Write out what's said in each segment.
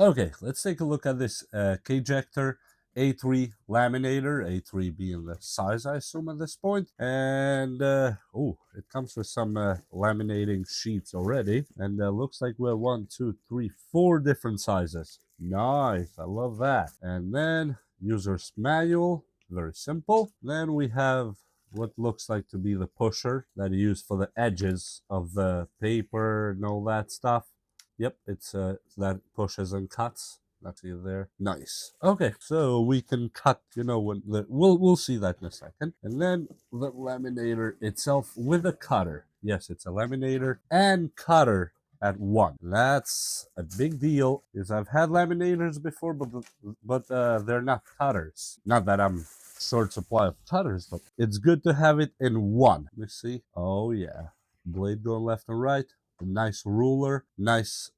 Okay, let's take a look at this K-Jector A3 laminator, A3 being the size I assume at this point. And oh, it comes with some laminating sheets already, and looks like we have 1, 2, 3, 4 different sizes. Nice, I love that. And then user's manual, very simple. Then we have what looks like to be the pusher that you use for the edges of the paper and all that stuff. Yep, it's that pushes and cuts. That's you there. Nice. Okay, so we can cut. You know, when we'll see that in a second. And then the laminator itself with a cutter. Yes, it's a laminator and cutter at one. That's a big deal because I've had laminators before, but they're not cutters. Not that I'm short supply of cutters, but it's good to have it in one. Let me see. Oh yeah, blade going left and right. A nice ruler, nice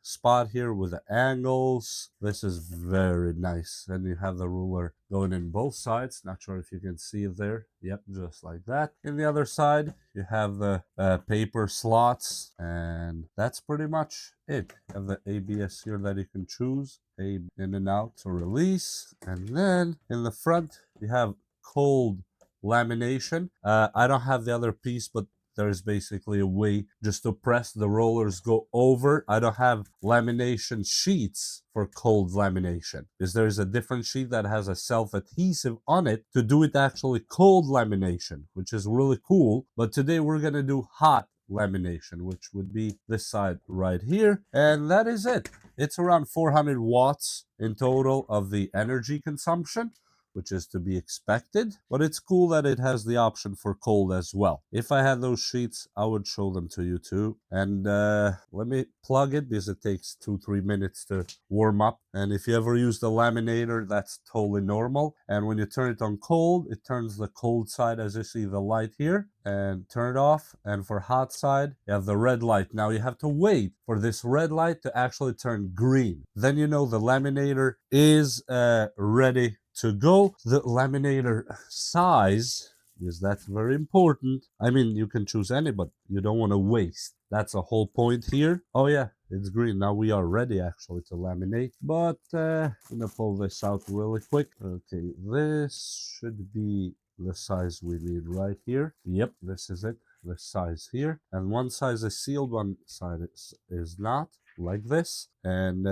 spot here with the angles. This is very nice. And you have the ruler going in both sides. Not sure if you can see it there. Yep, just like that. In the other side, you have the paper slots, and that's pretty much it. You have the ABS here that you can choose, A in and out to release. And then in the front, you have cold lamination. I don't have the other piece, but there's basically a way just to press the rollers go over. I don't have lamination sheets for cold lamination because there's a different sheet that has a self-adhesive on it to do it actually cold lamination, which is really cool. But today we're gonna do hot lamination, which would be this side right here, and that is it. It's around 400 watts in total of the energy consumption, which is to be expected, but it's cool that it has the option for cold as well. If I had those sheets, I would show them to you too. And let me plug it because it takes 2-3 minutes to warm up. And if you ever use the laminator, that's totally normal. And when you turn it on cold, it turns the cold side, as you see the light here, and turn it off. And for hot side, you have the red light. Now you have to wait for this red light to actually turn green. Then you know the laminator is ready to go. The laminator size, because that's very important. I mean, you can choose any, but you don't want to waste. That's the whole point here. Oh yeah, it's green. Now we are ready actually to laminate. But I'm gonna pull this out really quick. Okay, this should be the size we need right here. Yep, this is it. The size here. And one size is sealed, one side is not. Like this. And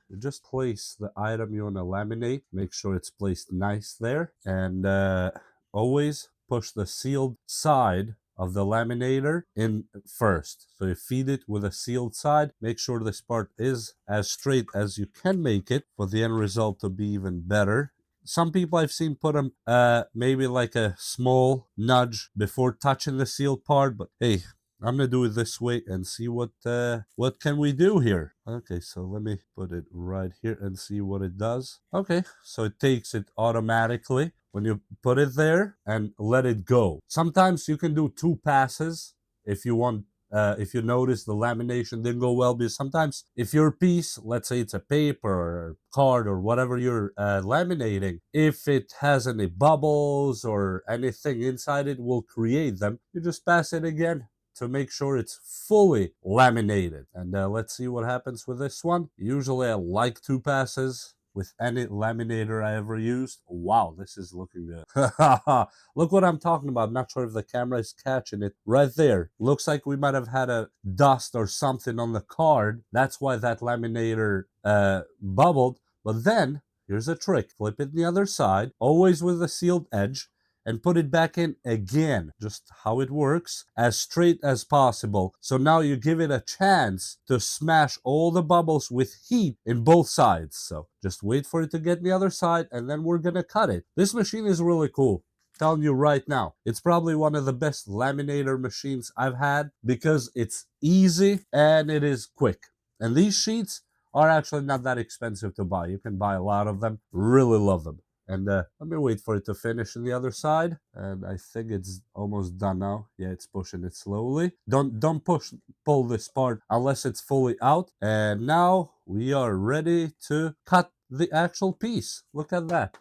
you just place the item you want to laminate. Make sure it's placed nice there. And always push the sealed side of the laminator in first. So you feed it with a sealed side. Make sure this part is as straight as you can make it for the end result to be even better. Some people I've seen put them maybe like a small nudge before touching the sealed part, but hey, I'm gonna do it this way and see what can we do here. Okay, so let me put it right here and see what it does. Okay, so it takes it automatically when you put it there and let it go. Sometimes you can do 2 passes if you want. If you notice the lamination didn't go well, because sometimes if your piece, let's say it's a paper or card or whatever you're laminating, if it has any bubbles or anything inside, it will create them. You just pass it again to make sure it's fully laminated. And let's see what happens with this one. Usually I like 2 passes with any laminator I ever used. Wow, this is looking good. Look what I'm talking about. I'm not sure if the camera is catching it. Right there. Looks like we might have had a dust or something on the card. That's why that laminator bubbled. But then, here's a trick. Flip it the other side, always with the sealed edge, and put it back in again, just how it works, as straight as possible. So now you give it a chance to smash all the bubbles with heat in both sides. So just wait for it to get the other side, and then we're gonna cut it. This machine is really cool. Telling you right now, it's probably one of the best laminator machines I've had because it's easy and it is quick. And these sheets are actually not that expensive to buy. You can buy a lot of them. Really love them. And let me wait for it to finish on the other side. And I think it's almost done now. Yeah, it's pushing it slowly. Don't pull this part unless it's fully out. And now we are ready to cut the actual piece. Look at that.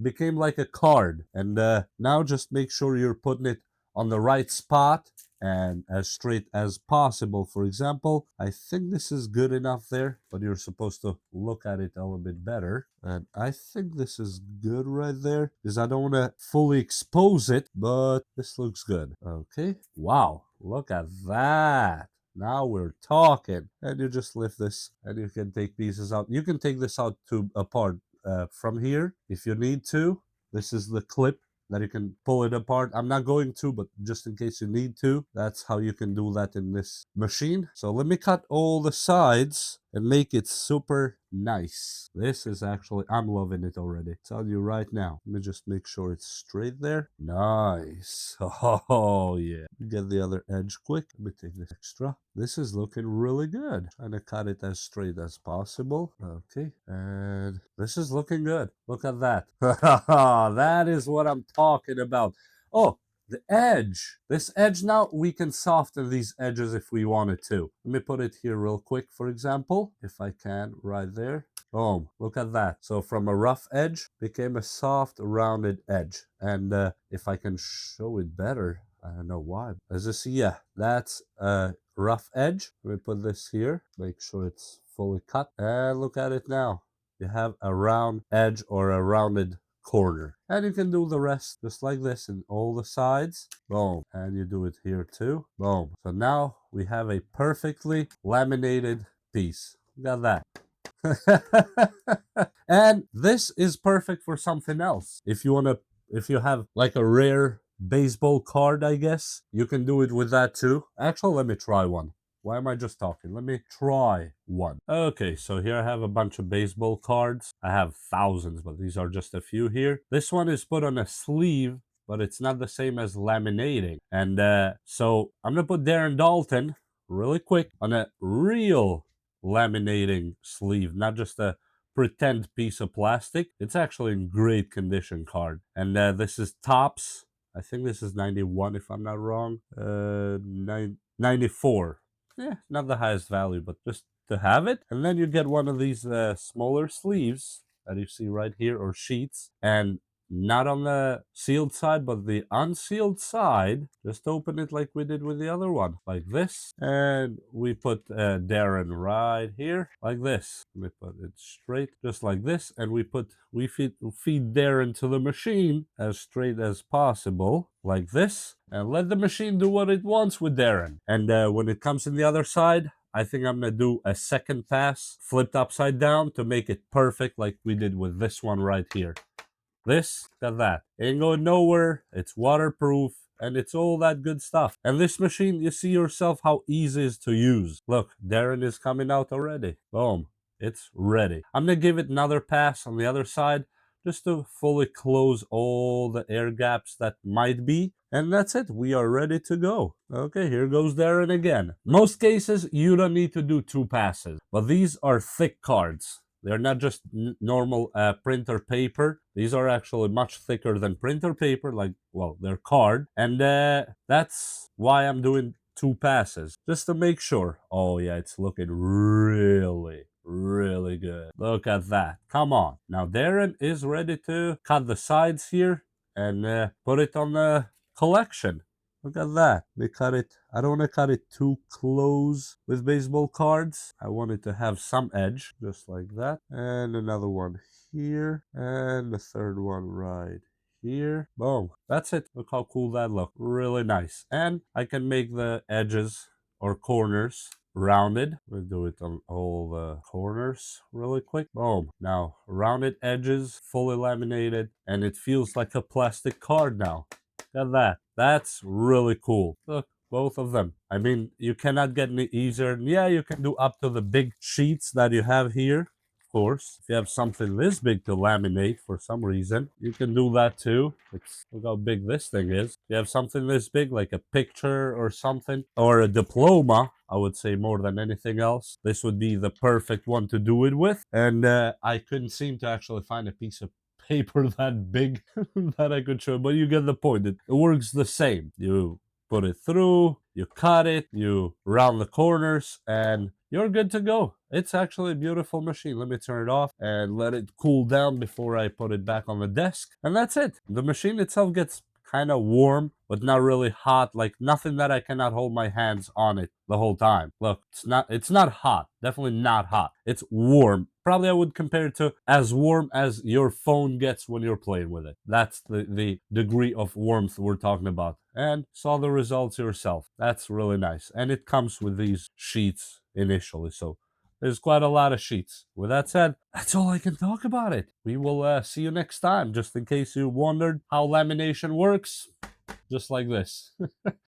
Became like a card. And now just make sure you're putting it on the right spot and as straight as possible. For example, I think this is good enough there, but you're supposed to look at it a little bit better. And I think this is good right there, because I don't want to fully expose it, but this looks good. Okay. Wow. Look at that. Now we're talking. And you just lift this and you can take pieces out. You can take this out to apart from here if you need to. This is the clip that you can pull it apart. I'm not going to, but just in case you need to, that's how you can do that in this machine. So let me cut all the sides and make it super nice. This is actually, I'm loving it already. I'll tell you right now. Let me just make sure it's straight there. Nice. Oh, yeah. Get the other edge quick. Let me take this extra. This is looking really good. Trying to cut it as straight as possible. Okay. And this is looking good. Look at that. That is what I'm talking about. Oh, the edge. This edge now, we can soften these edges if we wanted to. Let me put it here real quick, for example, if I can, right there. Boom, look at that. So from a rough edge, became a soft, rounded edge. And if I can show it better, I don't know why. As you see, yeah, that's a rough edge. Let me put this here, make sure it's fully cut. And look at it now. You have a round edge or a rounded corner. And you can do the rest just like this in all the sides. Boom. And you do it here too. Boom. So now we have a perfectly laminated piece. Look at that. And this is perfect for something else. If you have like a rare baseball card, I guess, you can do it with that too. Actually, let me try one. Why am I just talking? Let me try one. Okay, so here I have a bunch of baseball cards. I have thousands, but these are just a few here. This one is put on a sleeve, but it's not the same as laminating. And so I'm going to put Darren Dalton really quick on a real laminating sleeve, not just a pretend piece of plastic. It's actually in great condition card. And this is Topps. I think this is 91 if I'm not wrong. 94. Yeah, not the highest value, but just to have it. And then you get one of these smaller sleeves that you see right here, or sheets. And not on the sealed side, but the unsealed side, just open it like we did with the other one, like this. And we put Darren right here, like this. We put it straight, just like this. And we feed Darren to the machine as straight as possible, like this. And let the machine do what it wants with Darren. And when it comes in the other side, I think I'm going to do a second pass, flipped upside down to make it perfect like we did with this one right here. This, got that. Ain't going nowhere. It's waterproof. And it's all that good stuff. And this machine, you see yourself how easy it is to use. Look, Darren is coming out already. Boom. It's ready. I'm going to give it another pass on the other side, just to fully close all the air gaps that might be. And that's it. We are ready to go. Okay, here goes Darren again. Most cases, you don't need to do 2 passes. But these are thick cards. They're not just normal printer paper. These are actually much thicker than printer paper, like, well, they're card. And that's why I'm doing 2 passes, just to make sure. Oh, yeah, it's looking really good. Look at that. Come on. Now, Darren is ready to cut the sides here and put it on the collection. Look at that. We cut it. I don't want to cut it too close with baseball cards. I want it to have some edge, just like that. And another one here. And the third one right here. Boom. That's it. Look how cool that looks. Really nice. And I can make the edges or corners rounded. We'll do it on all the corners really quick. Boom. Now, rounded edges, fully laminated, and it feels like a plastic card now. Look at that. That's really cool. Look, both of them. I mean, you cannot get any easier. Yeah, you can do up to the big sheets that you have here. Of course, if you have something this big to laminate for some reason, you can do that too. Look how big this thing is. If you have something this big, like a picture or something, or a diploma, I would say more than anything else, this would be the perfect one to do it with. And I couldn't seem to actually find a piece of paper that big that I could show, but you get the point. It works the same. You put it through, you cut it, you round the corners, and you're good to go. It's actually a beautiful machine. Let me turn it off and let it cool down before I put it back on the desk. And that's it. The machine itself gets kind of warm, but not really hot. Like nothing that I cannot hold my hands on it the whole time. Look, it's not hot. Definitely not hot. It's warm. Probably I would compare it to as warm as your phone gets when you're playing with it. That's the degree of warmth we're talking about. And saw the results yourself. That's really nice. And it comes with these sheets initially, so there's quite a lot of sheets. With that said, that's all I can talk about it. We will see you next time. Just in case you wondered how lamination works, just like this.